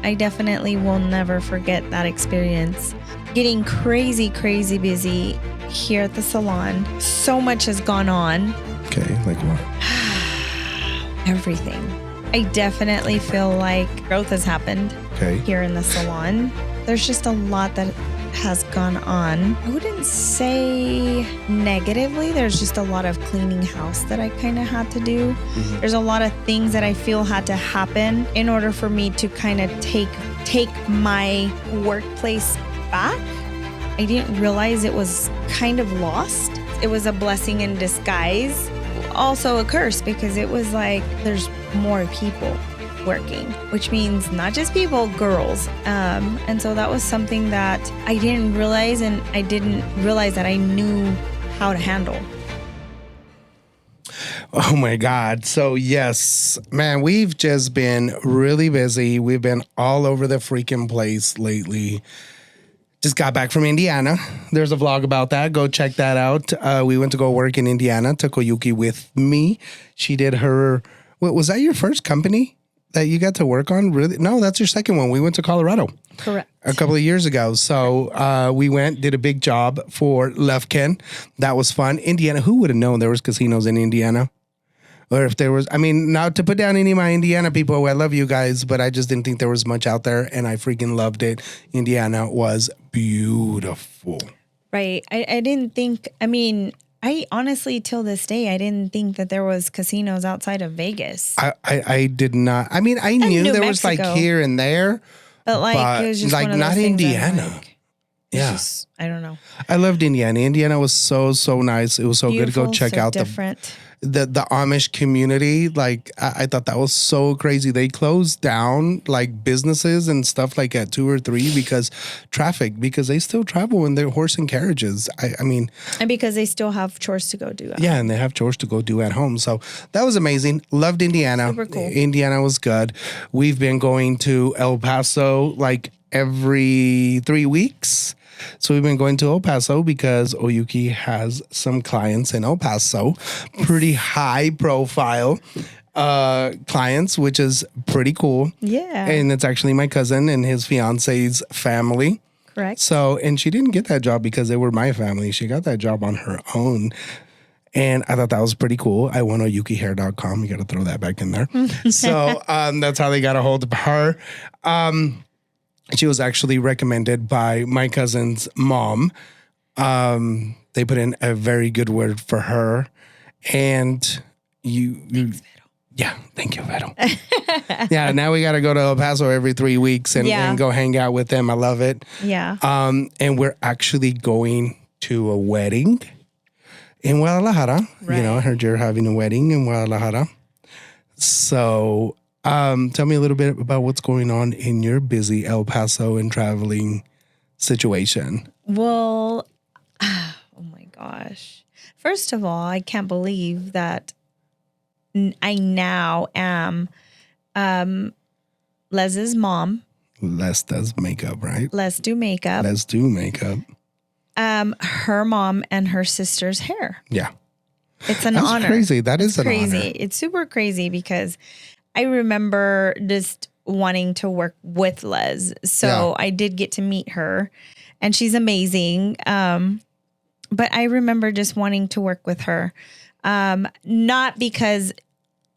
I definitely will never forget that experience. Getting crazy, crazy busy here at the salon. So much has gone on. Okay, like what? Everything. I definitely feel like growth has happened here in the salon. There's just a lot that has gone on. I wouldn't say negatively. There's just a lot of cleaning house that I kind of had to do. Mm-hmm. There's a lot of things that I feel had to happen in order for me to kind of take my workplace back. I didn't realize it was kind of lost. It was a blessing in disguise. Also a curse, because it was like there's more people working, which means not just people, girls. And so that was something that I didn't realize, and I didn't realize that I knew how to handle. Oh my God. So yes, man, we've just been really busy. We've been all over the freaking place lately. Just got back from Indiana. There's a vlog about that. Go check that out. We went to go work in Indiana. Took Oyuki with me. She did her, was that your first company that you got to work on? Really? No, that's your second one. We went to Colorado. Correct. A couple of years ago. So we went, did a big job for Lufkin. That was fun. Indiana, who would have known there was casinos in Indiana? Or if there was, I mean, not to put down any of my Indiana people, I love you guys, but I just didn't think there was much out there, and I freaking loved it. Indiana was beautiful. Right. I didn't think, I mean, I honestly, till this day, I didn't think that there was casinos outside of Vegas. I did not. I mean, I knew there was like here and there, but it was just like one of not those Indiana. Like, yeah. Just, I don't know. I loved Indiana. Indiana was so nice. It was so Beautiful, good to go check so out different. the Amish community. Like I thought that was so crazy. They closed down like businesses and stuff like at 2 or 3 because traffic, because they still travel in their horse and carriages. I mean, and because they still have chores to go do. Yeah, and they have chores to go do at home. So that was amazing. Loved Indiana. Super cool. Indiana was good. We've been going to El Paso like every 3 weeks. So we've been going to El Paso because Oyuki has some clients in El Paso, pretty high profile clients, which is pretty cool. Yeah. And it's actually my cousin and his fiance's family. Correct. So, and she didn't get that job because they were my family. She got that job on her own. And I thought that was pretty cool. I went on oyukihair.com. You got to throw that back in there. So that's how they got a hold of her. She was actually recommended by my cousin's mom. They put in a very good word for her. And Thanks, Vero. Yeah, thank you, Vero. Yeah, now we got to go to El Paso every 3 weeks and go hang out with them. I love it. Yeah. And we're actually going to a wedding in Guadalajara. Right. You know, I heard you're having a wedding in Guadalajara. So tell me a little bit about what's going on in your busy El Paso and traveling situation. Well, oh my gosh. First of all, I can't believe that I now am Les's mom. Les does makeup, right? Les do makeup. Les do makeup. Her mom and her sister's hair. Yeah. It's an That's honor. Crazy. That is an crazy. honor. It's super crazy because I remember just wanting to work with Les. So I did get to meet her and she's amazing. But I remember just wanting to work with her. Not because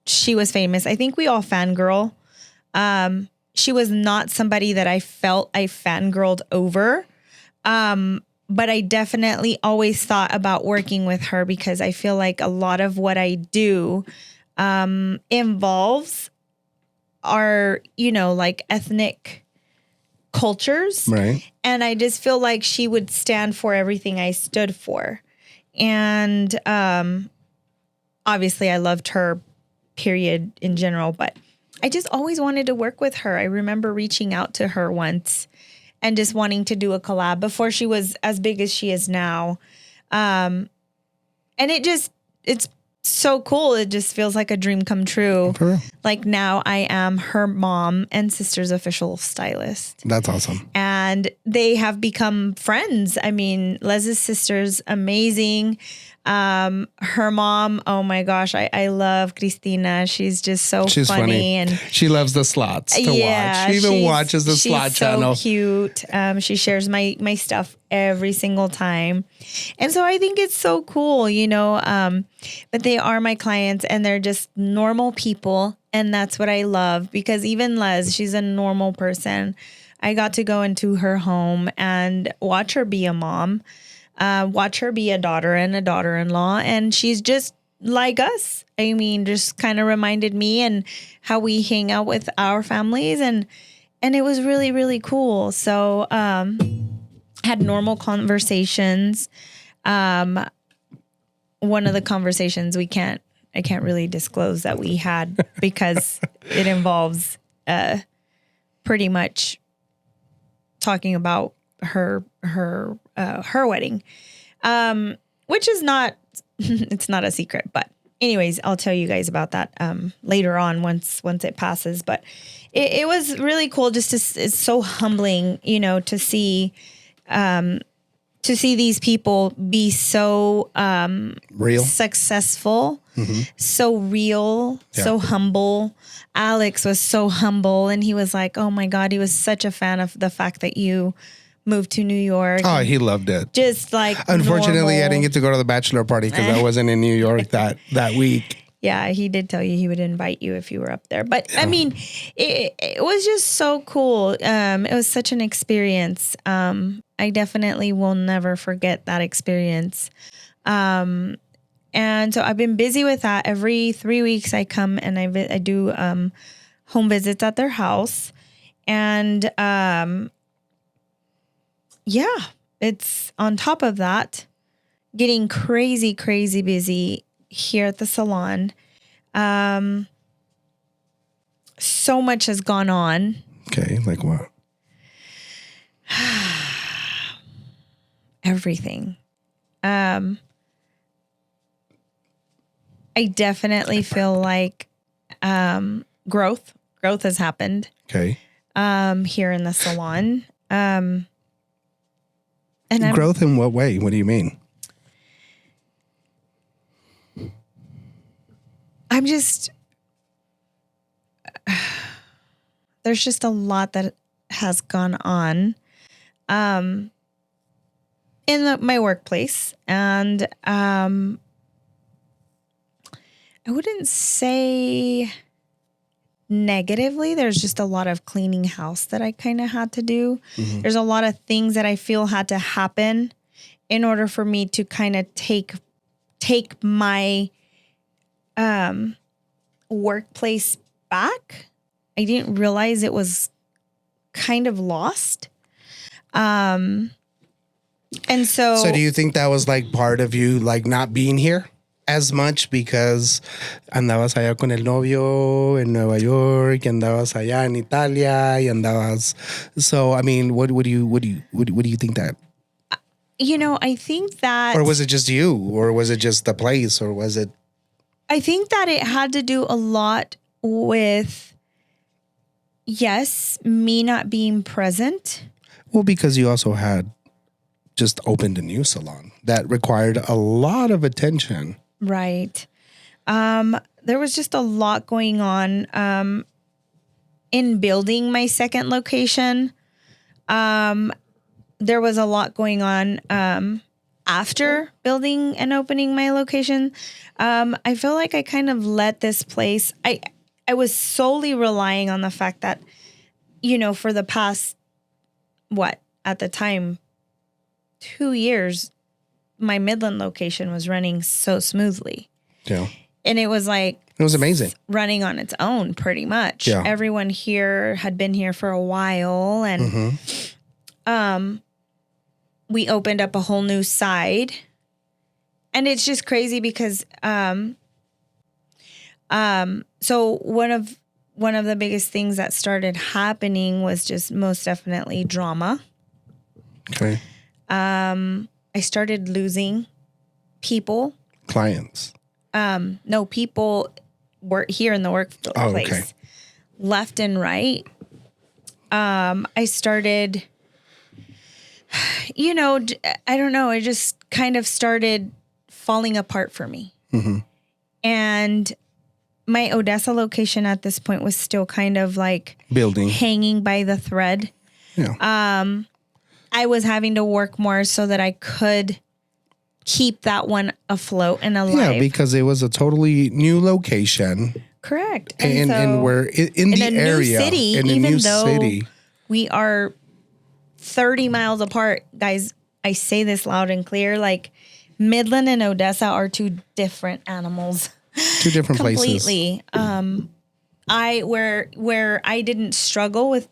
she was famous. I think we all fangirl. She was not somebody that I felt I fangirled over. But I definitely always thought about working with her because I feel like a lot of what I do involves our, like ethnic cultures. Right. And I just feel like she would stand for everything I stood for. And obviously I loved her, period, in general, but I just always wanted to work with her. I remember reaching out to her once and just wanting to do a collab before she was as big as she is now. And it's so cool. It just feels like a dream come true. For real. Like now I am her mom and sister's official stylist. That's awesome. And and they have become friends. I mean, Les's sister's amazing. Her mom, oh my gosh, I love Cristina. She's just she's funny. And she loves the slots to watch. She even watches the slot channel. She's so cute. She shares my stuff every single time. And so I think it's so cool, but they are my clients and they're just normal people. And that's what I love, because even Les, she's a normal person. I got to go into her home and watch her be a mom. Watch her be a daughter and a daughter-in-law. And she's just like us. I mean, just kind of reminded me and how we hang out with our families. And it was really, really cool. So, had normal conversations. One of the conversations I can't really disclose that we had because it involves, pretty much talking about her wedding, which is not, it's not a secret, but anyways, I'll tell you guys about that, later on once it passes. But it was really cool it's so humbling, to see these people be so, real, successful, so real, so humble. Alex was so humble, and he was like, oh my God, he was such a fan of the fact that you moved to New York. Oh, he loved it. Just like, unfortunately, normal. I didn't get to go to the bachelor party because I wasn't in New York that week. Yeah, he did tell you he would invite you if you were up there. But I mean, it was just so cool. It was such an experience. I definitely will never forget that experience. And so I've been busy with that. Every 3 weeks I come and I do home visits at their house. And it's on top of that, getting crazy, crazy busy here at the salon. So much has gone on. Okay, like what? Everything. I definitely feel like growth has happened. Okay. Here in the salon. And growth in what way? What do you mean? I'm just, there's just a lot that has gone on in my workplace. And I wouldn't say negatively. There's just a lot of cleaning house that I kind of had to do. Mm-hmm. There's a lot of things that I feel had to happen in order for me to kind of take my workplace back. I didn't realize it was kind of lost. And so do you think that was like part of you, like not being here as much because andabas allá con el novio en Nueva York, andabas allá en Italia, y andabas. So, I mean, what do you think that? I think that, or was it just you, or was it just the place, or was it? I think that it had to do a lot with, yes, me not being present. Well, because you also had just opened a new salon that required a lot of attention. Right. There was just a lot going on in building my second location. There was a lot going on after building and opening my location. I feel like I kind of let this place, I was solely relying on the fact that, for the past, at the time, 2 years, my Midland location was running so smoothly. Yeah. And it was like, it was amazing. Running on its own, pretty much. Yeah. Everyone here had been here for a while, and we opened up a whole new side. And it's just crazy because so one of the biggest things that started happening was just most definitely drama. Okay. I started losing people. Clients. No, people were here in the workplace. Oh, okay. Left and right. I started I don't know. It just kind of started falling apart for me. Mm-hmm. And my Odessa location at this point was still kind of like building, hanging by the thread. Yeah. I was having to work more so that I could keep that one afloat and alive. Yeah, because it was a totally new location. Correct. And we're in the area, city, in a new city. We are 30 miles apart. Guys, I say this loud and clear, like Midland and Odessa are two different animals. Two different completely. places. Where I didn't struggle with,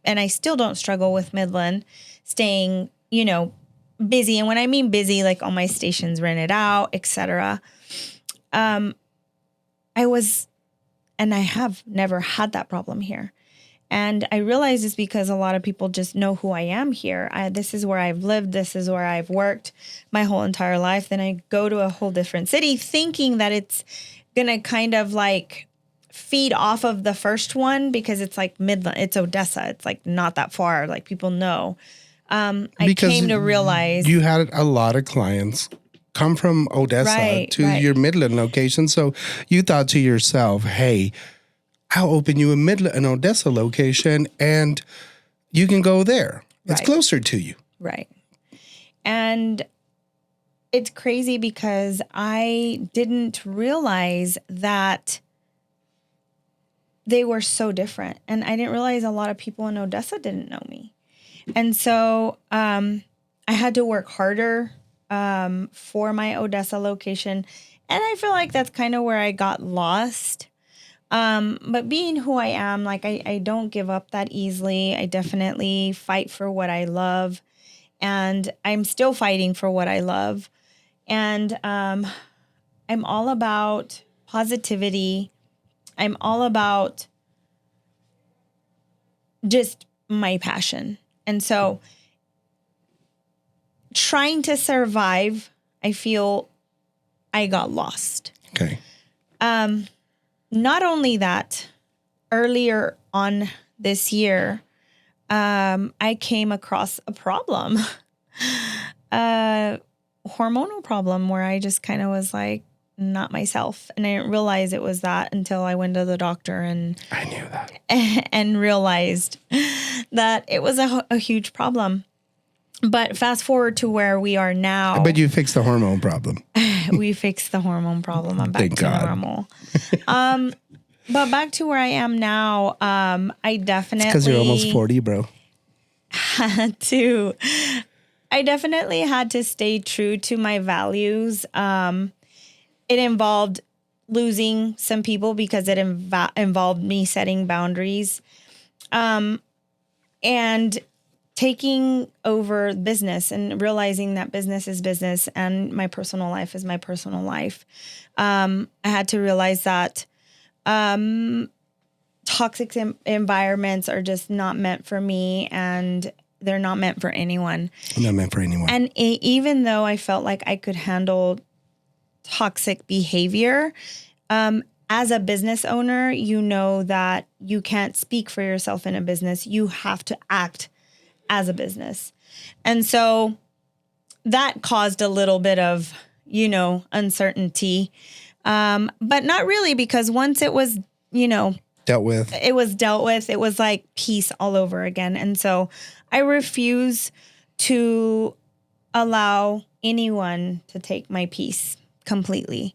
and I still don't struggle with Midland, staying, busy. And when I mean busy, like all my stations rented out, etc. I have never had that problem here. And I realize it's because a lot of people just know who I am here. This is where I've lived. This is where I've worked my whole entire life. Then I go to a whole different city thinking that it's going to kind of like feed off of the first one because it's like Midland. It's Odessa. It's like not that far. Like people know. I came to realize. You had a lot of clients come from Odessa to your Midland location. So you thought to yourself, hey, I'll open you an Odessa location and you can go there. It's closer to you. Right. And it's crazy because I didn't realize that they were so different. And I didn't realize a lot of people in Odessa didn't know me. And so I had to work harder for my Odessa location. And I feel like that's kind of where I got lost. But being who I am, like I don't give up that easily. I definitely fight for what I love, and I'm still fighting for what I love. And I'm all about positivity. I'm all about just my passion. And so trying to survive, I feel I got lost. Okay. Not only that, earlier on this year, I came across a problem, a hormonal problem where I just kind of was like, not myself. And I didn't realize it was that until I went to the doctor and I knew that and realized that it was a huge problem. But fast forward to where we are now. But you fixed the hormone problem. We fixed the hormone problem. I'm back to normal. But back to where I am now, I definitely... Because you're almost 40, bro. I definitely had to stay true to my values. It involved losing some people because it involved me setting boundaries. And taking over business and realizing that business is business and my personal life is my personal life. I had to realize that toxic environments are just not meant for me, and they're not meant for anyone. Not meant for anyone. And even though I felt like I could handle toxic behavior, as a business owner, you know that you can't speak for yourself in a business. You have to act as a business. And so that caused a little bit of, uncertainty. But not really, because once it was, dealt with, it was like peace all over again. And so I refuse to allow anyone to take my peace completely.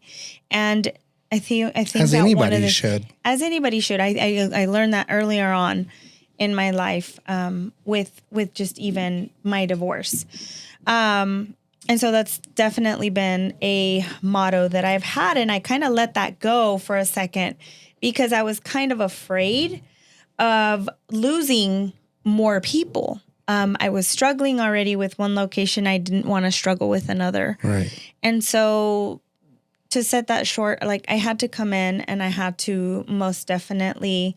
And I think as that anybody should. As anybody should. I learned that earlier on in my life, with just even my divorce. And so that's definitely been a motto that I've had. And I kind of let that go for a second because I was kind of afraid of losing more people. I was struggling already with one location. I didn't want to struggle with another. Right. And so to set that short, like I had to come in and I had to most definitely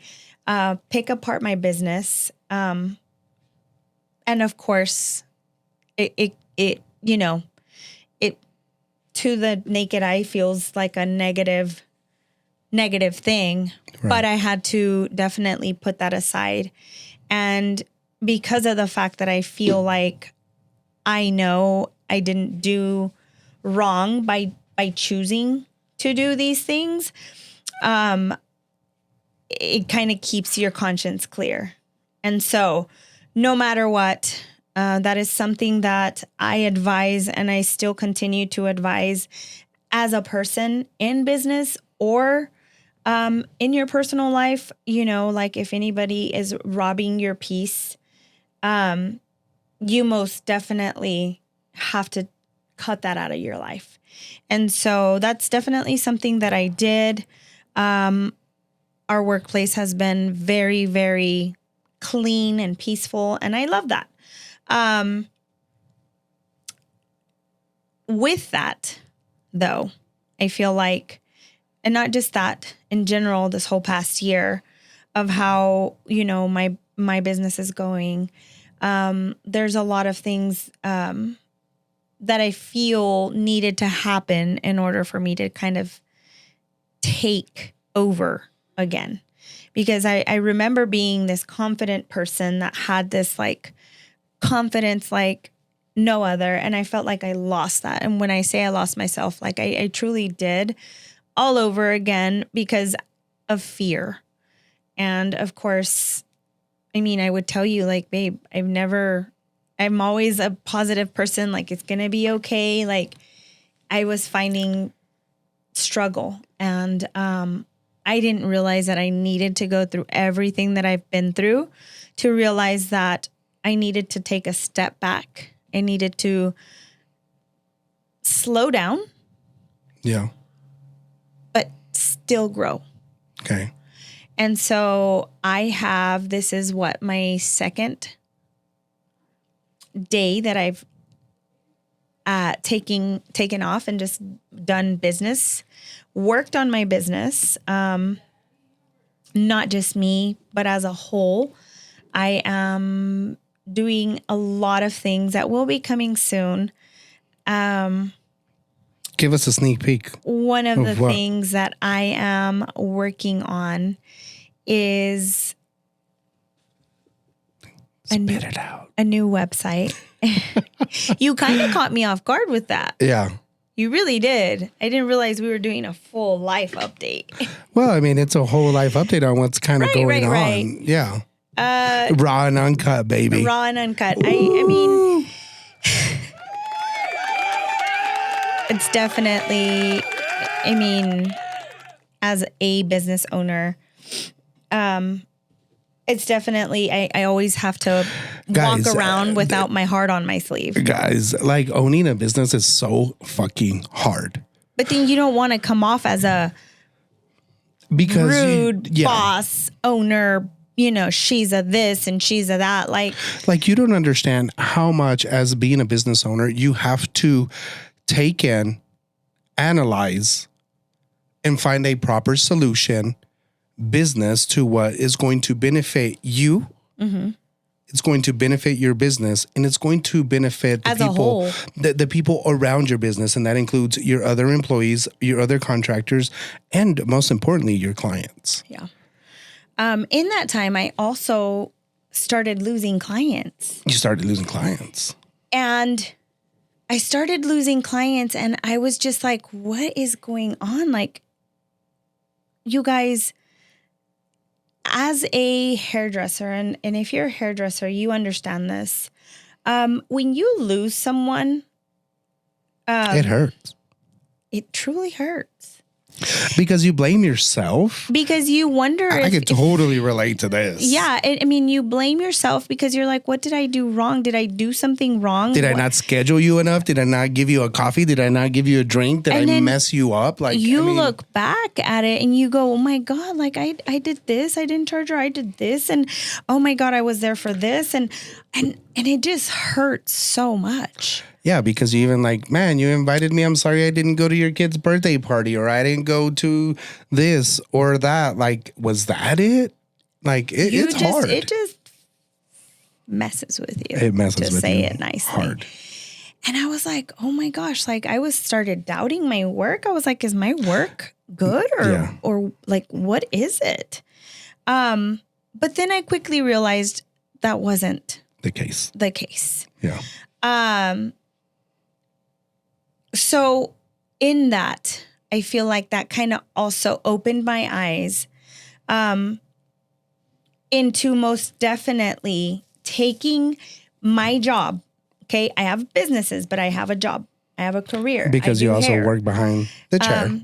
pick apart my business. And of course, it to the naked eye feels like a negative thing, right. But I had to definitely put that aside. And because of the fact that I feel like I know I didn't do wrong by choosing to do these things, it kind of keeps your conscience clear. And so no matter what, that is something that I advise, and I still continue to advise as a person in business or in your personal life. You know, like if anybody is robbing your peace, you most definitely have to cut that out of your life. And so that's definitely something that I did. Our workplace has been very, very clean and peaceful, and I love that. With that, though, I feel like, and not just that, in general, this whole past year of how, you know, my business is going, there's a lot of things that I feel needed to happen in order for me to kind of take over again. Because I remember being this confident person that had this like confidence like no other. And I felt like I lost that. And when I say I lost myself, like I truly did all over again because of fear. And of course, I mean, I would tell you like, babe, I'm always a positive person. Like it's going to be okay. Like I was finding struggle, and I didn't realize that I needed to go through everything that I've been through to realize that I needed to take a step back. I needed to slow down. Yeah. But still grow. Okay. And so this is what, my second day that I've taken off and just done business, worked on my business, not just me, but as a whole. I am doing a lot of things that will be coming soon. Give us a sneak peek. One of the things that I am working on is Spit it out. A new website. You kind of caught me off guard with that. Yeah. You really did. I didn't realize we were doing a full life update. Well, I mean, it's a whole life update on what's kind of going on. Right. Yeah. Raw and uncut, baby. Raw and uncut. I mean, it's definitely, I mean, as a business owner, it's definitely, I always have to walk around without my heart on my sleeve. Guys, like owning a business is so fucking hard. But then you don't want to come off as a rude boss, owner, you know, she's a this and she's a that. Like you don't understand how much as being a business owner, you have to take in, analyze, and find a proper solution business to what is going to benefit you. Mm-hmm. It's going to benefit your business, and it's going to benefit the people, the people around your business. And that includes your other employees, your other contractors, and most importantly, your clients. Yeah. In that time, I also started losing clients. You started losing clients. And I started losing clients, and I was just like, what is going on? Like, you guys, as a hairdresser, and if you're a hairdresser, you understand this. When you lose someone, it hurts. It truly hurts. Because you blame yourself. Because you wonder I can totally relate to this. Yeah. I mean, you blame yourself because you're like, what did I do wrong? Did I do something wrong? Did I not schedule you enough? Did I not give you a coffee? Did I not give you a drink? Did I mess you up? Like look back at it and you go, oh my God, like I did this. I didn't charge her. I did this. And oh my God, I was there for this. And it just hurts so much. Yeah, because you even like, man, you invited me. I'm sorry I didn't go to your kid's birthday party, or I didn't go to this or that. Like, was that it? Like, it's hard. It just messes with you. It messes with you. To say it nicely. Hard. And I was like, oh my gosh, like I started doubting my work. I was like, is my work good or like, what is it? But then I quickly realized that wasn't the case. The case. Yeah. So in that, I feel like that kind of also opened my eyes into most definitely taking my job. Okay, I have businesses, but I have a job. I have a career. Because you also work behind the chair.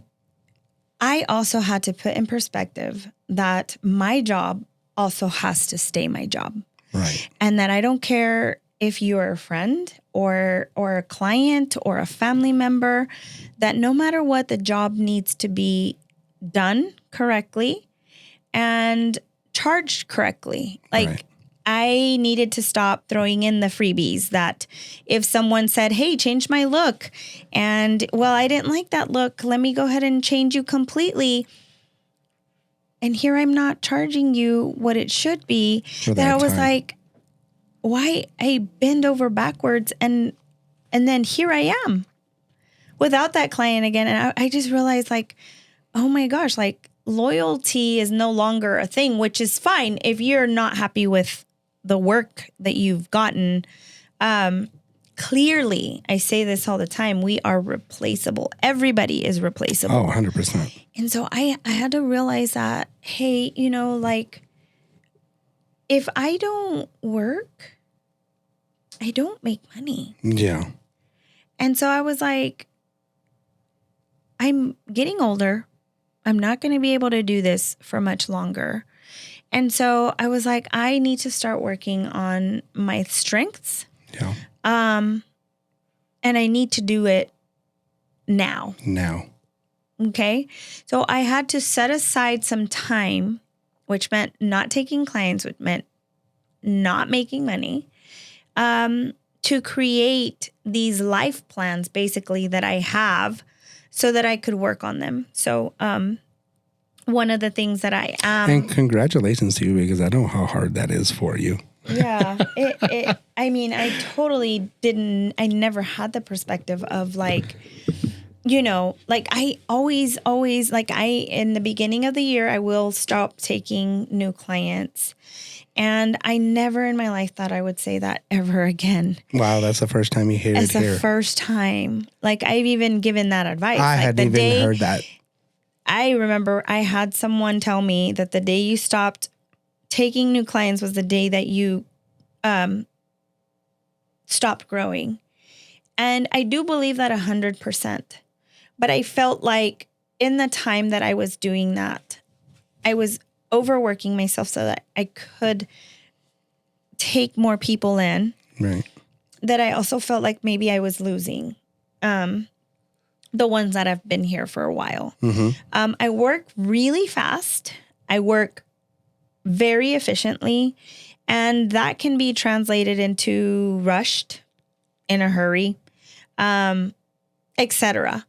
I also had to put in perspective that my job also has to stay my job. Right. And that I don't care if you're a friend or a client or a family member, that no matter what, the job needs to be done correctly and charged correctly. Like, right. I needed to stop throwing in the freebies that if someone said, hey, change my look, and well, I didn't like that look, let me go ahead and change you completely. And here I'm not charging you what it should be. That I was like, why I bend over backwards and then here I am without that client again. And I just realized like, oh my gosh, like loyalty is no longer a thing, which is fine if you're not happy with the work that you've gotten. Clearly, I say this all the time, we are replaceable. Everybody is replaceable. Oh, 100%. And so I had to realize that, hey, you know, like if I don't work, I don't make money. Yeah. And so I was like, I'm getting older. I'm not going to be able to do this for much longer. And so I was like, I need to start working on my strengths. Yeah. And I need to do it now. Okay. So I had to set aside some time, which meant not taking clients, which meant not making money, to create these life plans basically that I have so that I could work on them. So, one of the things that I am. And congratulations to you, because I know how hard that is for you. Yeah. I mean, I totally didn't, I never had the perspective of like, you know, like I always, like in the beginning of the year, I will stop taking new clients. And I never in my life thought I would say that ever again. Wow, that's the first time you heard it here. It's the first time. Like I've even given that advice. I like hadn't even heard that. I remember I had someone tell me that the day you stopped taking new clients was the day that you stopped growing. And I do believe that 100%. But I felt like in the time that I was doing that, I was overworking myself so that I could take more people in. Right. That I also felt like maybe I was losing the ones that have been here for a while. Mm-hmm. I work really fast. I work very efficiently. And that can be translated into rushed, in a hurry, etc.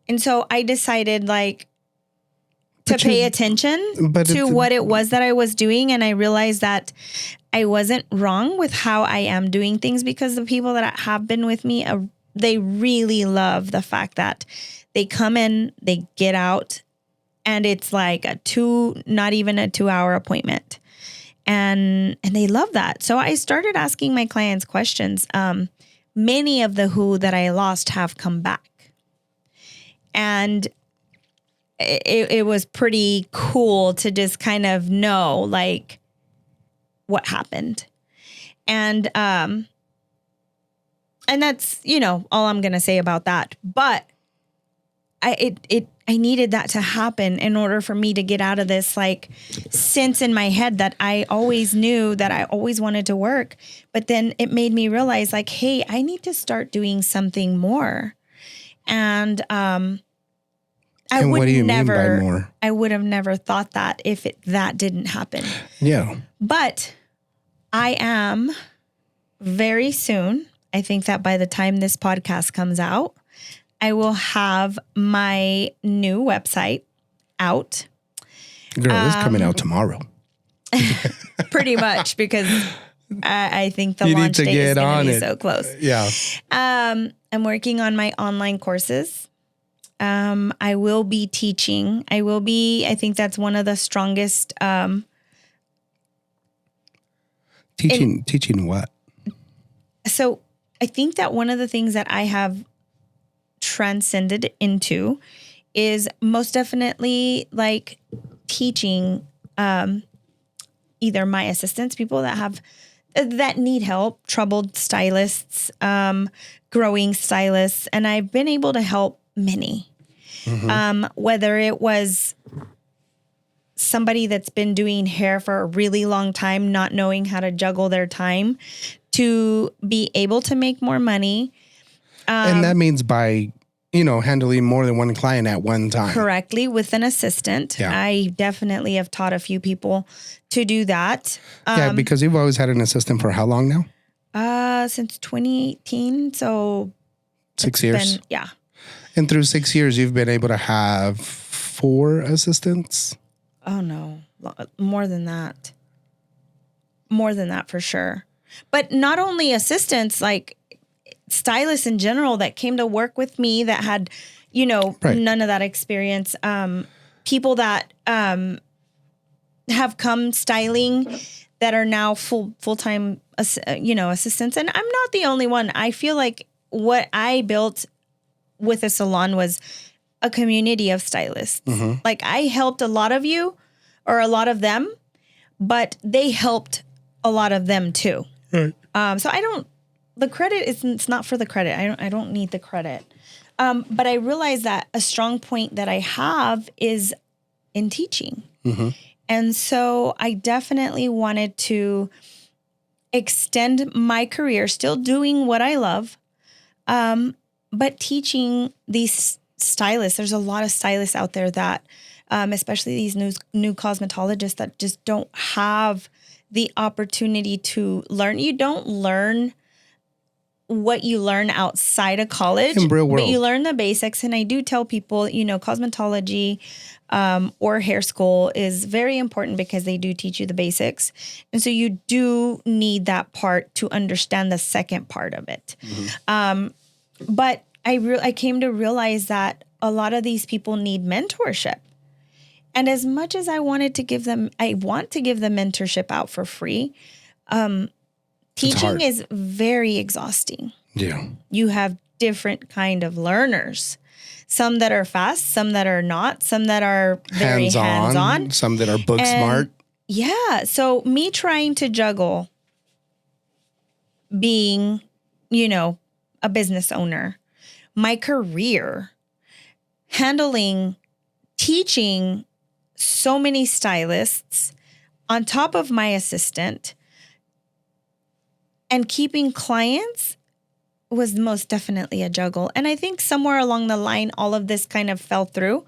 And so I decided like to pay attention to what it was that I was doing. And I realized that I wasn't wrong with how I am doing things, because the people that have been with me, they really love the fact that they come in, they get out, and it's like not even a 2-hour appointment. And they love that. So I started asking my clients questions. Many of the who that I lost have come back. And it was pretty cool to just kind of know like what happened. And that's, you know, all I'm going to say about that. But I needed that to happen in order for me to get out of this like sense in my head that I always knew that I always wanted to work. But then it made me realize like, hey, I need to start doing something more. And I would have never thought that if that didn't happen. Yeah. But I am very soon, I think that by the time this podcast comes out, I will have my new website out. Girl, it's coming out tomorrow. Pretty much, because I think the launch date is going to be so close. Yeah. I'm working on my online courses. I will be teaching. I think that's one of the strongest. Teaching what? So think that one of the things that I have transcended into is most definitely like teaching either my assistants, people that need help, troubled stylists, growing stylists, and I've been able to help many. Whether it was somebody that's been doing hair for a really long time, not knowing how to juggle their time to be able to make more money. And that means by, handling more than one client at one time. Correctly with an assistant. Yeah. I definitely have taught a few people to do that. Because you've always had an assistant for how long now? Since 2018. So 6 years. Yeah. And through 6 years, you've been able to have 4 assistants? Oh, no. More than that. More than that for sure. But not only assistants, like stylists in general that came to work with me that had, none of that experience. People that have come styling that are now full-time, assistants. And I'm not the only one. I feel like what I built with a salon was a community of stylists. Like I helped a lot of you or a lot of them, but they helped a lot of them too. Right. So the credit it's not for the credit. I don't need the credit. But I realize that a strong point that I have is in teaching. And so I definitely wanted to extend my career, still doing what I love, but teaching these stylists. There's a lot of stylists out there that, especially these new cosmetologists that just don't have the opportunity to learn. You don't learn what you learn outside of college, in real world, but you learn the basics. And I do tell people, cosmetology or hair school is very important because they do teach you the basics. And so you do need that part to understand the second part of it. But I came to realize that a lot of these people need mentorship. And as much as I want to give them mentorship out for free. Teaching is very exhausting. Yeah. You have different kind of learners. Some that are fast, some that are not, some that are very hands-on. Some that are book smart. Yeah. So me trying to juggle being, a business owner, my career, handling, teaching so many stylists on top of my assistant, and keeping clients was most definitely a juggle. And I think somewhere along the line, all of this kind of fell through.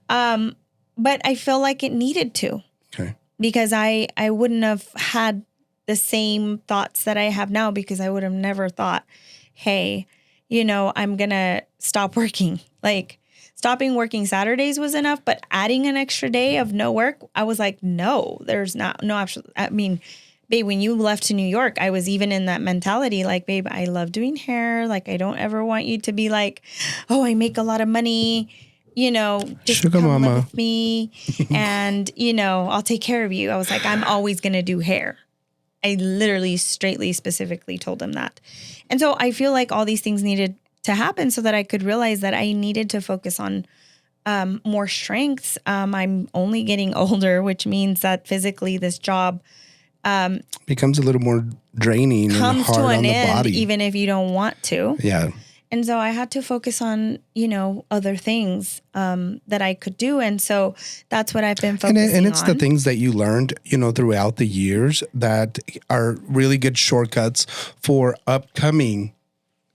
But I feel like it needed to. Okay. Because I wouldn't have had the same thoughts that I have now, because I would have never thought, hey, I'm going to stop working. Like stopping working Saturdays was enough, but adding an extra day of no work, I was like, no, there's no option. I mean, babe, when you left to New York, I was even in that mentality, like, babe, I love doing hair. Like, I don't ever want you to be like, oh, I make a lot of money, just Sugar come mama live with me and, I'll take care of you. I was like, I'm always going to do hair. I literally specifically told him that. And so I feel like all these things needed to happen so that I could realize that I needed to focus on more strengths. I'm only getting older, which means that physically this job becomes a little more draining and hard to an on the end, body, even if you don't want to. Yeah. And so I had to focus on, other things that I could do. And so that's what I've been focusing on. And it's the things that you learned, throughout the years that are really good shortcuts for upcoming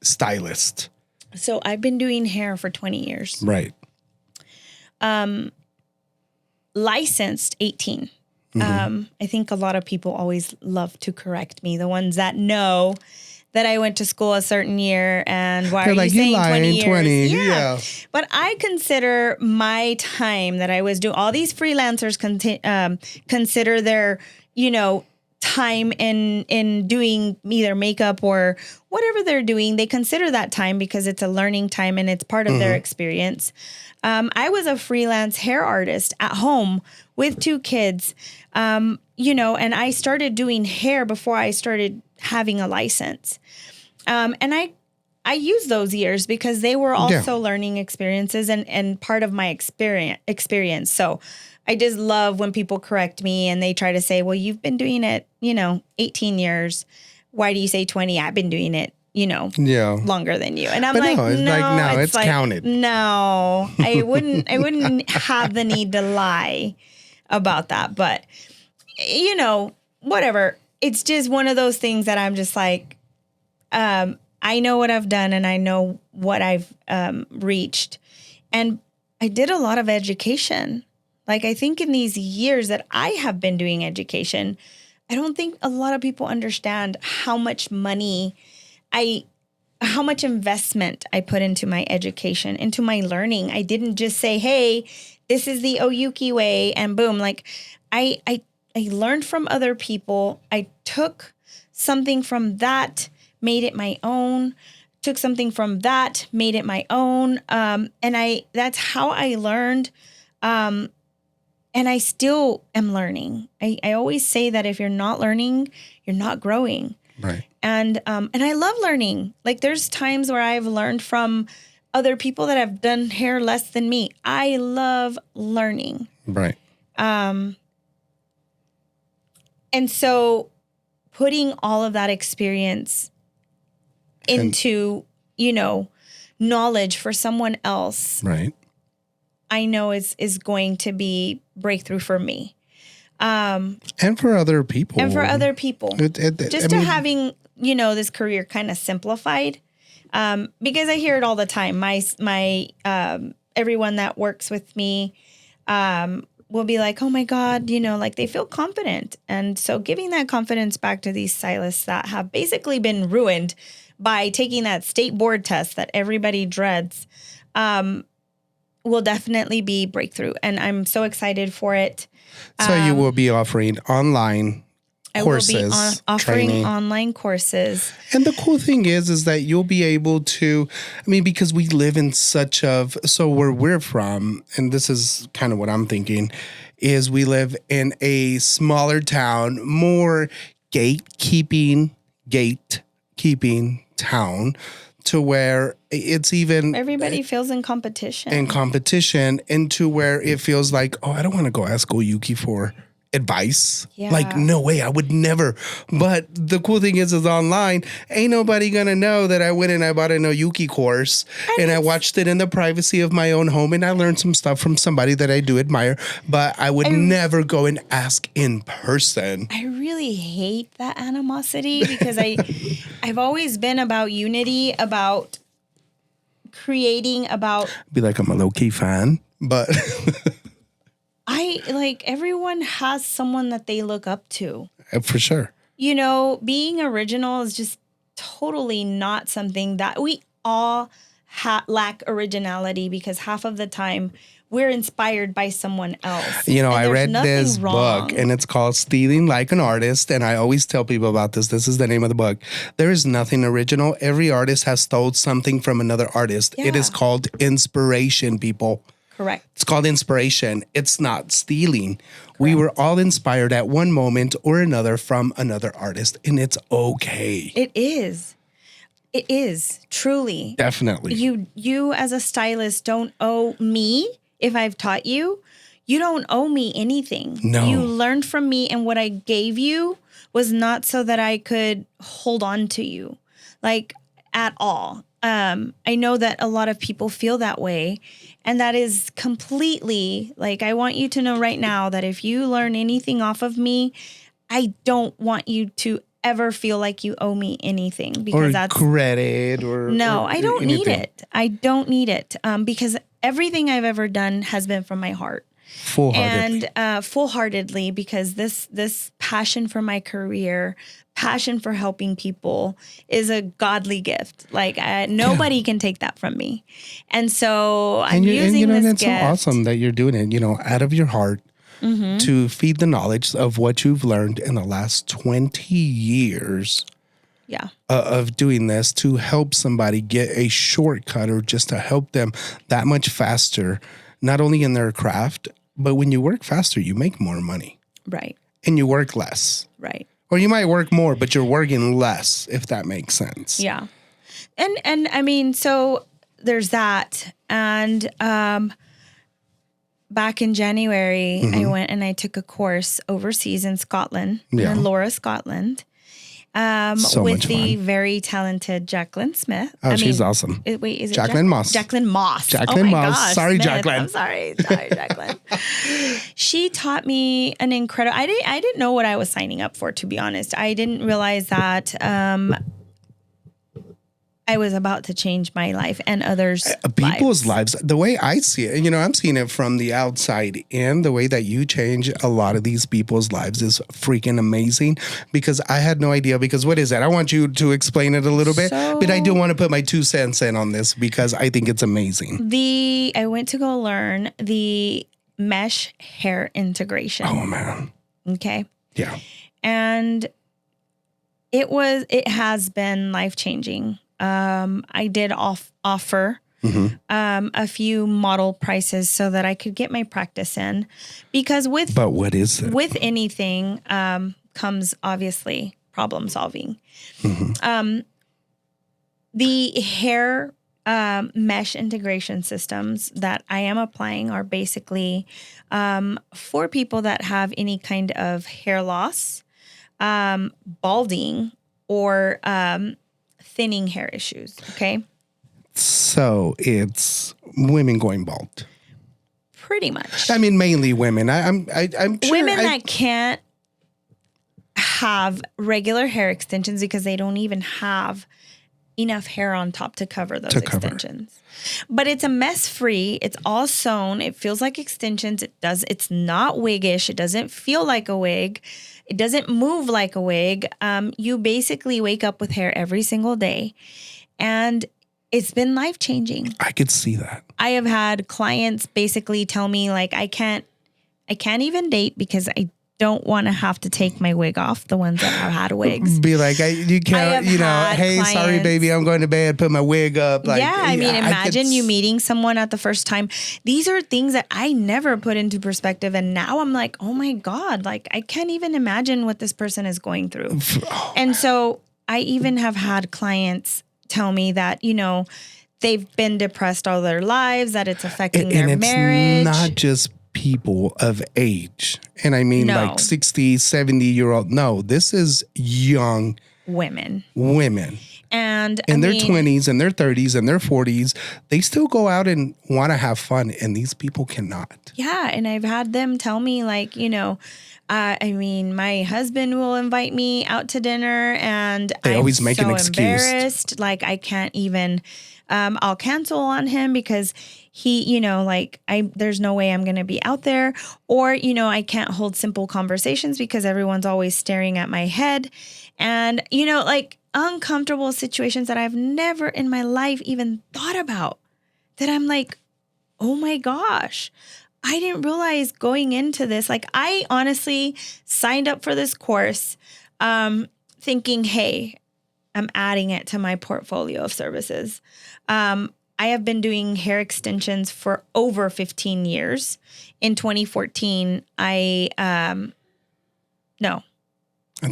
stylists. So I've been doing hair for 20 years. Right. Licensed 18. I think a lot of people always love to correct me. The ones that know that I went to school a certain year and why are you saying 20 years? 20, yeah. But I consider my time that I was doing, all these freelancers consider their, time in doing either makeup or whatever they're doing. They consider that time because it's a learning time and it's part of their experience. I was a freelance hair artist at home with 2 kids, and I started doing hair before I started having a license. And I use those years because they were also learning experiences and part of my experience. So I just love when people correct me and they try to say, well, you've been doing it, 18 years. Why do you say 20? I've been doing it, longer than you. And I'm but it's counted. No, I wouldn't have the need to lie about that. But, whatever. It's just one of those things that I'm just like, I know what I've done and I know what I've reached. And I did a lot of education. Like, I think in these years that I have been doing education, I don't think a lot of people understand how much money how much investment I put into my education, into my learning. I didn't just say, hey, this is the Oyuki way and boom. Like I learned from other people. I took something from that, made it my own, took something from that, made it my own. And that's how I learned. And I still am learning. I always say that if you're not learning, you're not growing. Right. And I love learning. Like there's times where I've learned from other people that have done hair less than me. I love learning. Right. And so putting all of that experience into, knowledge for someone else. Right. I know is going to be breakthrough for me. And for other people. Having, this career kind of simplified. Because I hear it all the time. My everyone that works with me will be like, oh my God, like they feel confident. And so giving that confidence back to these stylists that have basically been ruined by taking that state board test that everybody dreads, will definitely be breakthrough. And I'm so excited for it. So you will be offering online courses. I will be offering training. Online courses. And the cool thing is that you'll be able to, because we live in so where we're from, and this is kind of what I'm thinking, is we live in a smaller town, more gatekeeping town, to where it's even everybody feels in competition, and to where it feels like, oh, I don't want to go ask Oyuki for advice. Yeah. Like, no way, I would never. But the cool thing is online, ain't nobody gonna know that I went and I bought an Oyuki course and I watched it in the privacy of my own home and I learned some stuff from somebody that I do admire, but I would never go and ask in person. I really hate that animosity because I've always been about unity, about creating, about be like, I'm a low-key fan, but everyone has someone that they look up to. For sure. Being original is just totally not something that we all lack originality, because half of the time we're inspired by someone else. I read this book and it's called Stealing Like an Artist. And I always tell people about this. This is the name of the book. There is nothing original. Every artist has stole something from another artist. Yeah. It is called inspiration, people. Correct. It's called inspiration. It's not stealing. Correct. We were all inspired at one moment or another from another artist, and it's okay. It is. It is, truly. Definitely. You as a stylist don't owe me if I've taught you. You don't owe me anything. No. You learned from me, and what I gave you was not so that I could hold on to you, at all. I know that a lot of people feel that way, and that is completely, I want you to know right now that if you learn anything off of me, I don't want you to ever feel like you owe me anything, because that's credit I don't need it. I don't need it. Because everything I've ever done has been from my heart. Full-heartedly, because this passion for my career, passion for helping people is a godly gift. Nobody can take that from me. And so I'm using this gift. It's so awesome that you're doing it, out of your heart, to feed the knowledge of what you've learned in the last 20 years. Yeah. Of doing this to help somebody get a shortcut, or just to help them that much faster, not only in their craft, but when you work faster, you make more money. Right. And you work less. Right. Or you might work more, but you're working less, if that makes sense. Yeah. And I mean, so there's that. And back in January, I went and I took a course overseas in Scotland, in Laura, Scotland, with the very talented Jacqueline Smith. Oh, she's awesome. Wait, is it Jacqueline Moss? Jacqueline Moss. Jacqueline Moss. Gosh, sorry, Smith. Jacqueline. I'm sorry, Jacqueline. She taught me an incredible. I didn't know what I was signing up for, to be honest. I didn't realize that I was about to change my life and others' people's lives. The way I see it, I'm seeing it from the outside in. The way that you change a lot of these people's lives is freaking amazing, because I had no idea. Because what is that? I want you to explain it a little bit, but I do want to put my 2 cents in on this because I think it's amazing. I went to go learn the mesh hair integration. Oh, man. Okay. Yeah. And it has been life-changing. I did offer a few model prices so that I could get my practice in, because but what is it? With anything comes obviously problem solving. The hair mesh integration systems that I am applying are basically for people that have any kind of hair loss, balding, or thinning hair issues. Okay. So it's women going bald. Pretty much. I mean, mainly women. I'm sure women that can't have regular hair extensions because they don't even have enough hair on top to cover those extensions. But it's a mess free. It's all sewn. It feels like extensions. It's not wiggish. It doesn't feel like a wig. It doesn't move like a wig. You basically wake up with hair every single day, and it's been life-changing. I could see that. I have had clients basically tell me, like, I can't even date because I don't want to have to take my wig off, the ones that have had wigs. Be like, you can't, hey, clients, sorry, baby, I'm going to bed, put my wig up. Like, I mean, imagine you meeting someone at the first time. These are things that I never put into perspective. And now I'm like, oh my God, like, I can't even imagine what this person is going through. And so I even have had clients tell me that, they've been depressed all their lives, that it's affecting their marriage. Not just people of age. And I mean like 60, 70-year-old. No, this is young women. And in their 20s and their 30s and their 40s, they still go out and want to have fun. And these people cannot. Yeah. And I've had them tell me, like, my husband will invite me out to dinner and they always make an excuse. Embarrassed. Like, I can't even, I'll cancel on him because he, there's no way I'm going to be out there. Or, I can't hold simple conversations because everyone's always staring at my head. And, uncomfortable situations that I've never in my life even thought about, that I'm like, oh my gosh, I didn't realize going into this. Like, I honestly signed up for this course thinking, hey, I'm adding it to my portfolio of services. I have been doing hair extensions for over 15 years. In 2014, I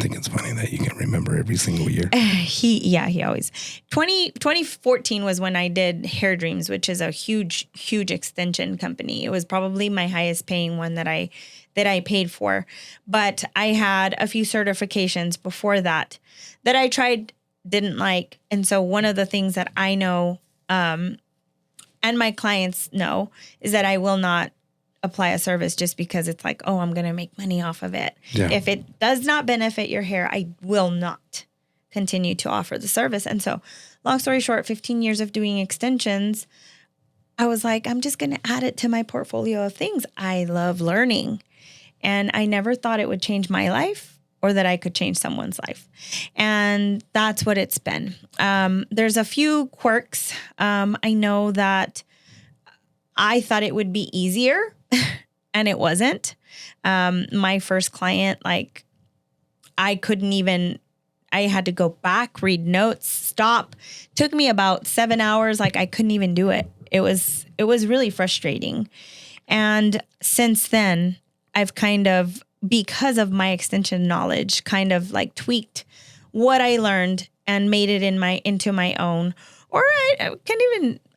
think it's funny that you can remember every single year. He always. 2014 was when I did Hair Dreams, which is a huge extension company. It was probably my highest paying one that I paid for. But I had a few certifications before that I tried, didn't like. And so one of the things that I know, and my clients know, is that I will not apply a service just because it's like, oh, I'm going to make money off of it. Yeah. If it does not benefit your hair, I will not continue to offer the service. And so, long story short, 15 years of doing extensions, I was like, I'm just going to add it to my portfolio of things. I love learning. And I never thought it would change my life or that I could change someone's life. And that's what it's been. There's a few quirks. I know that I thought it would be easier and it wasn't. My first client, like, I had to go back, read notes, stop. Took me about 7 hours. Like, I couldn't even do it. It was really frustrating. And since then, I've kind of because of my extension knowledge, kind of like tweaked what I learned and made it into my own. Or I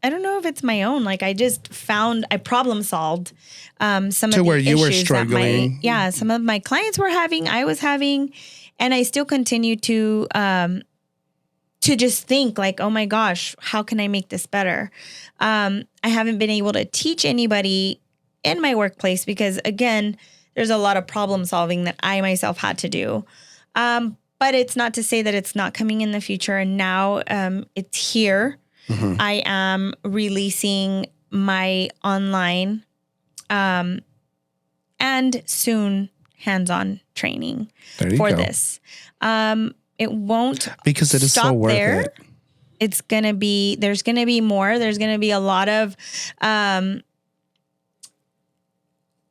don't know if it's my own. Like I problem solved some of the where you were issues struggling. some of my clients were having, I was having, and I still continue to just think like, oh my gosh, how can I make this better? I haven't been able to teach anybody in my workplace because, again, there's a lot of problem solving that I myself had to do. But it's not to say that it's not coming in the future. And now it's here. Mm-hmm. I am releasing my online and soon hands-on training for this. It won't because it is so worth it. There's going to be more. There's going to be a lot of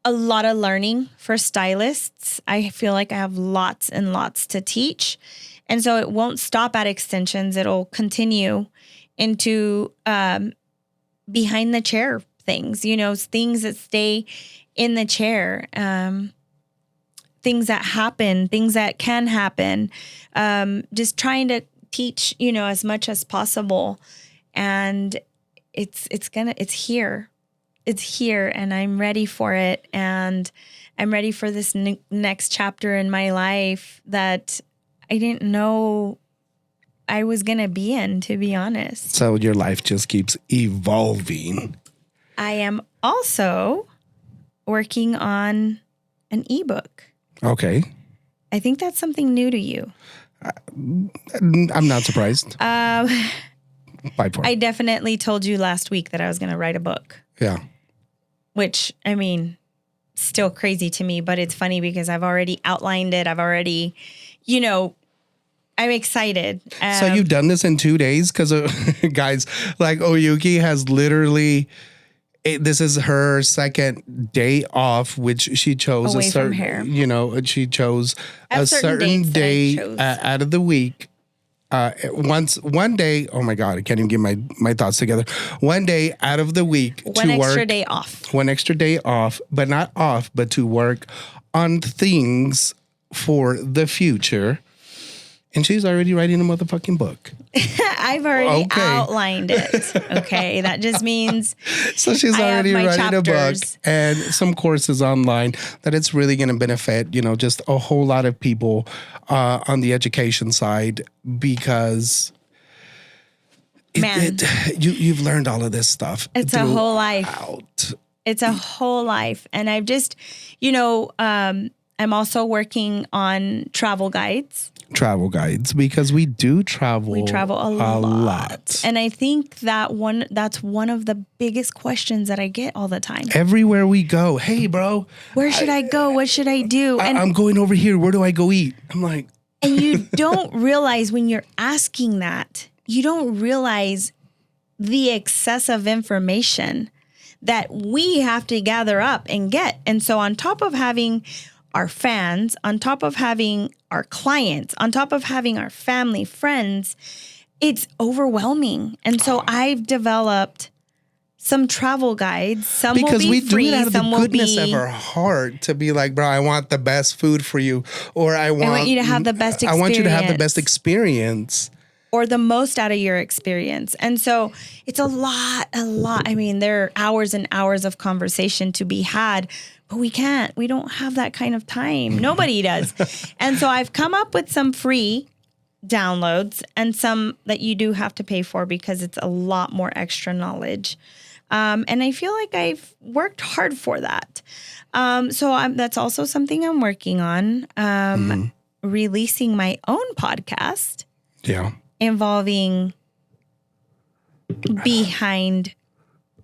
learning for stylists. I feel like I have lots and lots to teach. And so it won't stop at extensions. It'll continue into behind the chair things, things that stay in the chair, things that happen, things that can happen, just trying to teach, as much as possible. And it's here. It's here and I'm ready for it. And I'm ready for this next chapter in my life that I didn't know I was going to be in, to be honest. So your life just keeps evolving. I am also working on an ebook. Okay. I think that's something new to you. I'm not surprised. I definitely told you last week that I was going to write a book. Yeah. Which, still crazy to me, but it's funny because I've already outlined it. I've already, I'm excited. So you've done this in 2 days? Because, guys, like Oyuki has literally, this is her second day off, which she chose away from hair. She chose a certain day out of the week. One day, oh my God, I can't even get my thoughts together. One day out of the week to work. One extra day off. One extra day off, but not off, but to work on things for the future. And she's already writing a motherfucking book. I've already outlined it. Okay. That just means so she's already writing a book and some courses online that it's really going to benefit, just a whole lot of people on the education side because you've learned all of this stuff. It's a whole life. It's a whole life. And I've just, I'm also working on travel guides because we do travel. We travel a lot. And I think that's one of the biggest questions that I get all the time. Everywhere we go, hey, bro. Where should I go? What should I do? I'm going over here. Where do I go eat? I'm like. And you don't realize when you're asking that, you don't realize the excess of information that we have to gather up and get. And so on top of having our fans, on top of having our clients, on top of having our family, friends, it's overwhelming. And so I've developed some travel guides. Some because will be free. Because we do it out of the goodness of our heart to be like, bro, I want the best food for you. Or I want you to have the best experience. I want you to have the best experience. Or the most out of your experience. And so it's a lot. There are hours and hours of conversation to be had, but we can't. We don't have that kind of time. Nobody does. And so I've come up with some free downloads and some that you do have to pay for because it's a lot more extra knowledge. And I feel like I've worked hard for that. That's also something I'm working on, releasing my own podcast. Yeah. Involving behind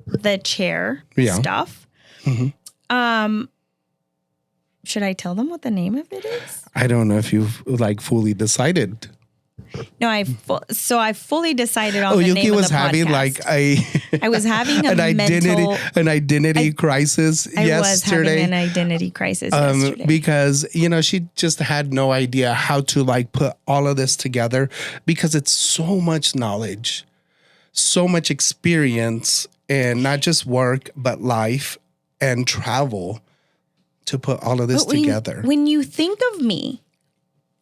the chair stuff. Mm-hmm. Should I tell them what the name of it is? I don't know if you've fully decided. No, I fully decided on the name of the podcast. Oyuki was having I was having an identity crisis yesterday. I was having an identity crisis yesterday. Because, she just had no idea how to put all of this together because it's so much knowledge, so much experience, and not just work, but life and travel. to put all of this together. When you think of me,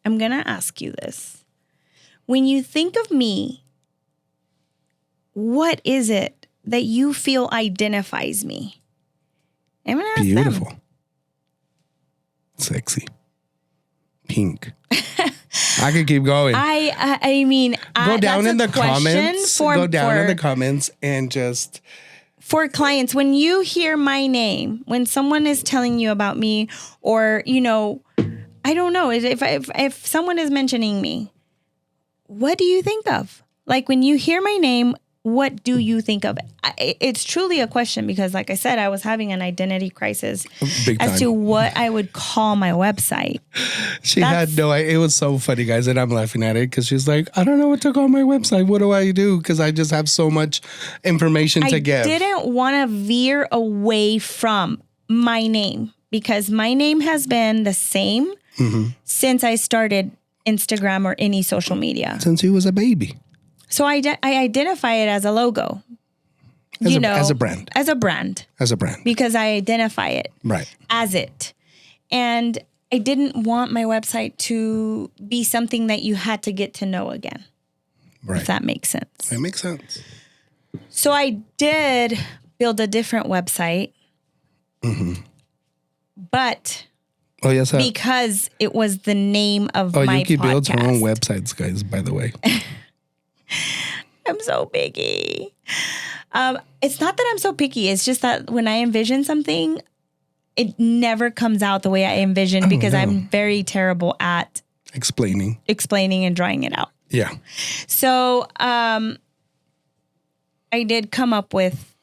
I'm going to ask you this. When you think of me, what is it that you feel identifies me? I'm going to ask Beautiful. them. Sexy. Pink. I could keep going. I mean, go down in the comments. Go down in the for comments and just... For clients, when you hear my name, when someone is telling you about me, or, you know, I don't know, if someone is mentioning me, what do you think of? Like, when you hear my name, what do you think of? It's truly a question because, like I said, I was having an identity crisis as to what I would call my website. She had no idea. It was so funny, guys, and I'm laughing at it because she's like, I don't know what to call my website. What do I do? Because I just have so much information to give. I didn't want to veer away from my name because my name has been the same since I started Instagram or any social media. Since he was a baby. So I identify it as a logo, as a brand, because I identify it as it. And I didn't want my website to be something that you had to get to know again. Right. If that makes sense. It makes sense. So I did build a different website, but because it was the name of my Oyuki podcast. builds her own websites, guys, by the way. I'm so picky. It's not that I'm so picky. It's just that when I envision something, it never comes out the way I envision because I'm very terrible at explaining and drawing it out. Yeah. So I did come up with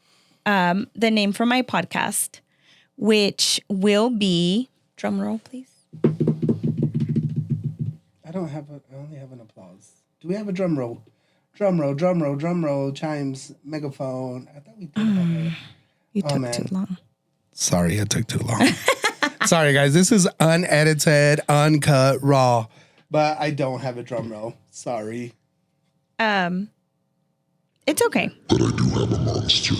the name for my podcast, which will be, drum roll, please. I only have an applause. Do we have a drum roll? Drum roll, chimes, megaphone. I thought we did have it. You took too long. Sorry, it took too long. Sorry, guys. This is unedited, uncut, raw. But I don't have a drum roll. Sorry. It's okay. But I do have a monster.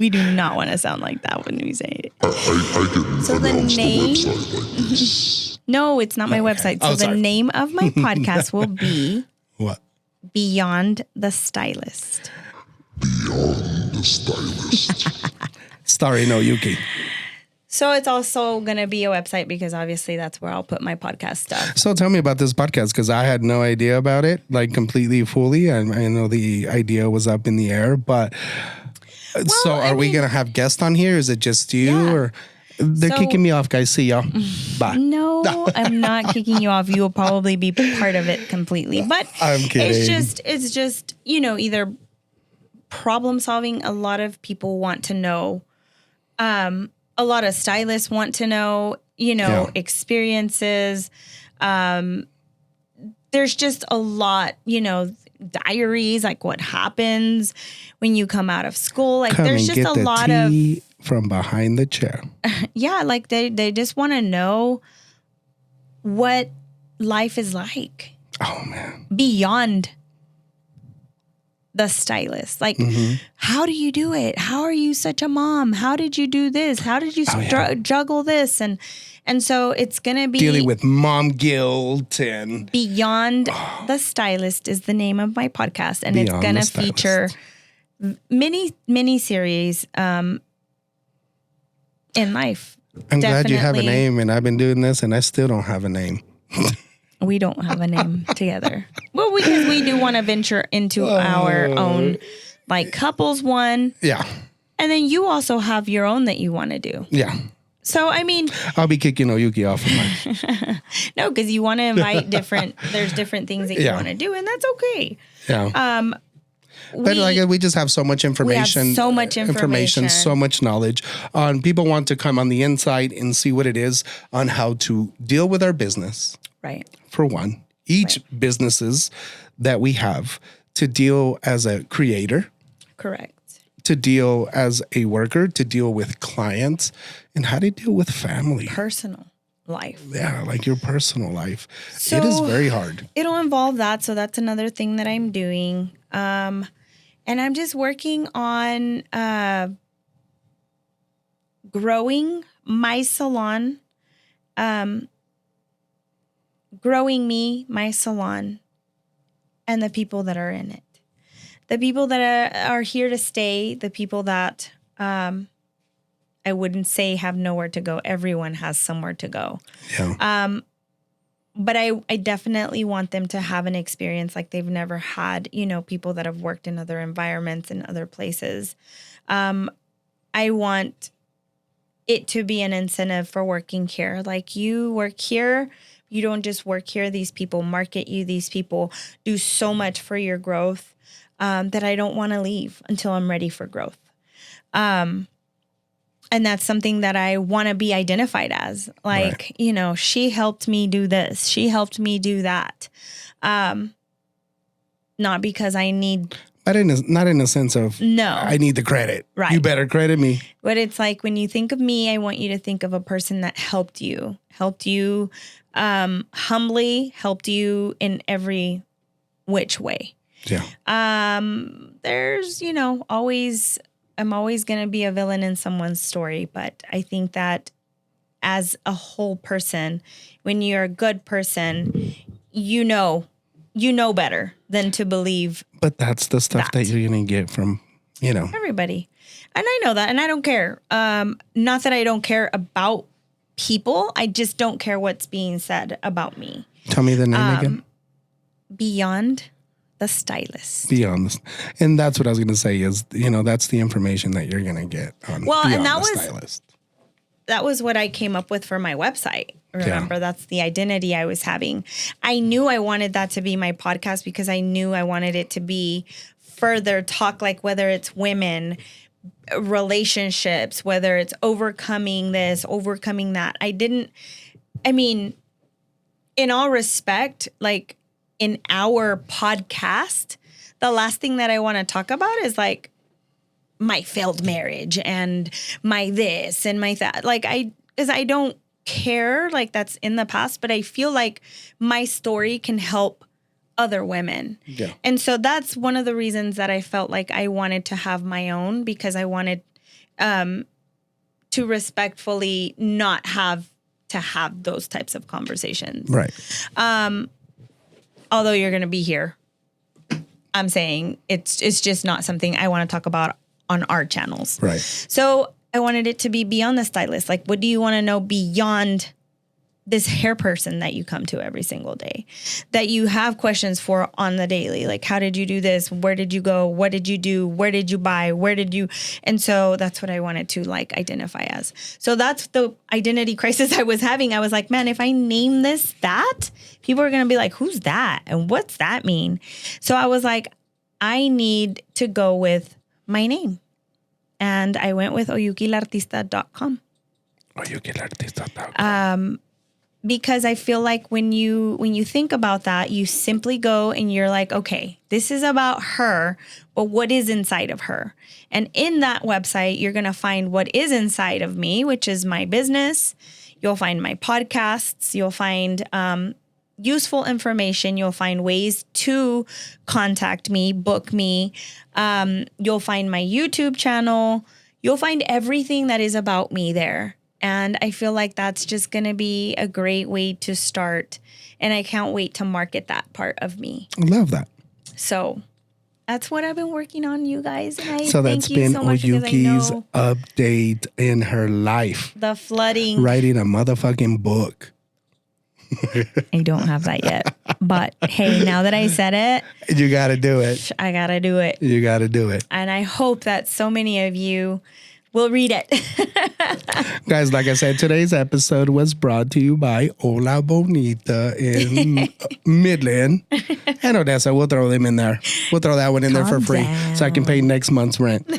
We do not want to sound like that when we say it. I can so the name... the website like this. No, it's not my website. So the name of my podcast will be... What? Beyond the Stylist. Beyond the Stylist. Starring Oyuki. So it's also going to be a website because obviously that's where I'll put my podcast stuff. So tell me about this podcast because I had no idea about it, like completely, fully. I know the idea was up in the air, but are we going to have guests on here? Is it just you or... They're kicking me off, guys. See y'all. Bye. No, I'm not kicking you off. You will probably be part of it completely. But I'm kidding. It's just, either problem solving. A lot of people want to know. A lot of stylists want to know, experiences. There's just a lot, diaries, like what happens when you come out of school. Like there's just a lot of from behind the chair. Yeah, like they just want to know what life is like. Oh man. Beyond the stylist. Like how do you do it? How are you such a mom? How did you do this? How did you juggle this? And so it's going to be dealing with mom guilt and Beyond the Stylist is the name of my podcast, and it's going to feature mini series in life. I'm glad you have a name, and I've been doing this, and I still don't have a name. We don't have a name together. Well, because we do want to venture into our own, like couples one. Yeah. And then you also have your own that you want to do. Yeah. So, I mean... I'll be kicking Oyuki off of mine. No, because you want to invite there's different things that you want to do, and that's okay. Yeah. But we just have so much information. We have so much information. So much knowledge. People want to come on the inside and see what it is on how to deal with our business. Right. For one, each businesses that we have to deal as a creator. Correct. To deal as a worker, to deal with clients, and how to deal with family. Personal life. Yeah, like your personal life. So it is very hard. It'll involve that. So that's another thing that I'm doing. And I'm just working on growing my salon, growing me, my salon, and the people that are in it. The people that are here to stay, the people that I wouldn't say have nowhere to go. Everyone has somewhere to go. Yeah. But I definitely want them to have an experience like they've never had, people that have worked in other environments and other places. I want it to be an incentive for working here. Like, you work here, you don't just work here. These people market you. These people do so much for your growth that I don't want to leave until I'm ready for growth. And that's something that I want to be identified as. Like, right. She helped me do this. She helped me do that. Not because I need... Not in a sense of, no, I need the credit. Right. You better credit me. But it's like, when you think of me, I want you to think of a person that helped you humbly, helped you in every which way. Yeah. There's, always... I'm always going to be a villain in someone's story, but I think that as a whole person, when you're a good person, you know better than to believe. But that's the stuff that you're going to get from, everybody. And I know that, and I don't care. Not that I don't care about people. I just don't care what's being said about me. Tell me the name again. Beyond the stylist. Beyond this. And that's what I was going to say is, that's the information that you're going to get on Beyond the Stylist. That was what I came up with for my website. Remember, That's the identity I was having. I knew I wanted that to be my podcast because I knew I wanted it to be further talk, like whether it's women, relationships, whether it's overcoming this, overcoming that. In all respect, like, in our podcast, the last thing that I want to talk about is like my failed marriage and my this and my that. Like, because I don't care, like, that's in the past, but I feel like my story can help other women. Yeah. And so that's one of the reasons that I felt like I wanted to have my own, because I wanted to respectfully not have to have those types of conversations. Right. Although you're going to be here, I'm saying it's just not something I want to talk about on our channels. Right. So I wanted it to be beyond the stylist. Like, what do you want to know beyond this hair person that you come to every single day, that you have questions for on the daily? Like, how did you do this? Where did you go? What did you do? Where did you buy? Where did you? And so that's what I wanted to like identify as. So that's the identity crisis I was having. I was like, man, if I name this that, people are going to be like, who's that? And what's that mean? So I was like, I need to go with my name. And I went with oyukilartista.com. Oyukilartista.com. Because I feel like when you think about that, you simply go and you're like, okay, this is about her, but what is inside of her? And in that website, you're going to find what is inside of me, which is my business. You'll find my podcasts. You'll find useful information. You'll find ways to contact me, book me. You'll find my YouTube channel. You'll find everything that is about me there. And I feel like that's just going to be a great way to start. And I can't wait to market that part of me. I love that. So that's what I've been working on, you guys. And so that's been so Oyuki's update in her life. The flooding. Writing a motherfucking book. I don't have that yet. But hey, now that I said it. You got to do it. I got to do it. You got to do it. And I hope that so many of you will read it. Guys, like I said, today's episode was brought to you by Hola Bonita in Midland and Odessa. We'll throw them in there. We'll throw that one in there for free so I can pay next month's rent.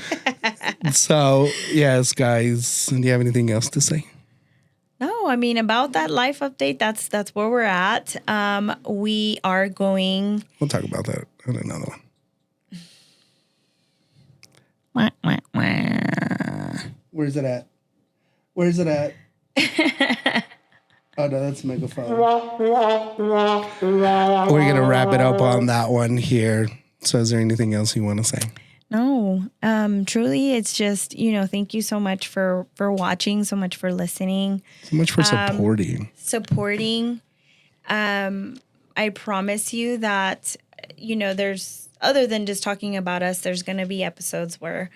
So, yes, guys. Do you have anything else to say? No, I mean, about that life update, that's where we're at. We are going... We'll talk about that on another one. Where's it at? Where's it at? Oh, no, that's a megaphone. We're going to wrap it up on that one here. So is there anything else you want to say? No, No, truly, it's just, thank you so much for watching, so much for listening. So much for supporting. I promise you that, there's, other than just talking about us, there's going to be episodes where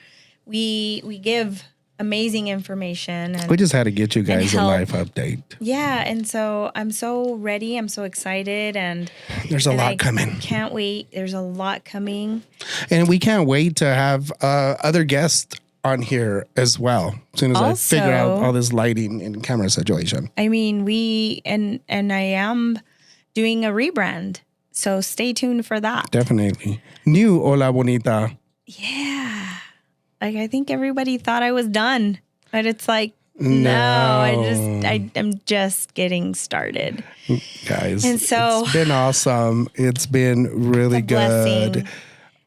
we give amazing information. And we just had to get you guys a life update. Yeah. And so I'm so ready. I'm so excited. And there's a lot coming. Can't wait. There's a lot coming. And we can't wait to have other guests on here as well. As soon as I figure out all this lighting and camera situation. I mean, and I am doing a rebrand. So stay tuned for that. Definitely. New Hola Bonita. Yeah. Like, I think everybody thought I was done, but it's like, no, I'm just getting started. Guys, and so it's been awesome. It's been really good.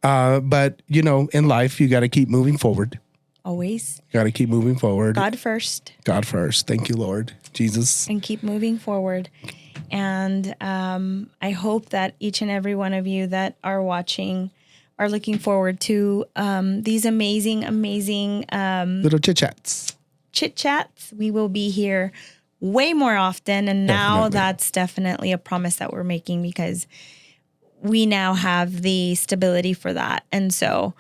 But, in life, you got to keep moving forward. Always. Got to keep moving forward. God first. God first. Thank you, Lord Jesus. And keep moving forward. And I hope that each and every one of you that are watching are looking forward to these amazing little chit chats. We will be here way more often. And now that's definitely a promise that we're making because we now have the stability for that. And so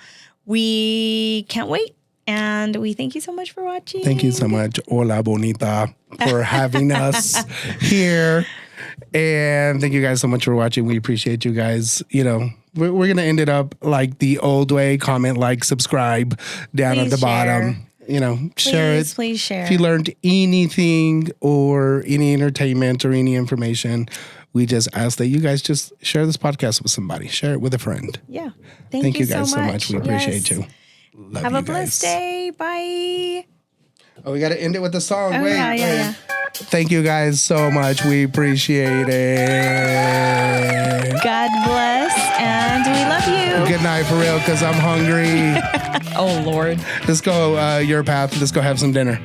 we can't wait. And we thank you so much for watching. Thank you so much, Hola Bonita, for having us here. And thank you guys so much for watching. We appreciate you guys. We're going to end it up like the old way. Comment, like, subscribe down at the bottom. Share it. Please share. If you learned anything or any entertainment or any information, we just ask that you guys just share this podcast with somebody. Share it with a friend. Yeah. Thank you guys so much. We appreciate you. Love Have you a blessed day. Bye. Oh, we got to end it with a song. Oh, wait. Yeah. Thank you guys so much. We appreciate it. God bless, and we love you. Good night, for real, because I'm hungry. Oh, Lord. Let's go your path. Let's go have some dinner.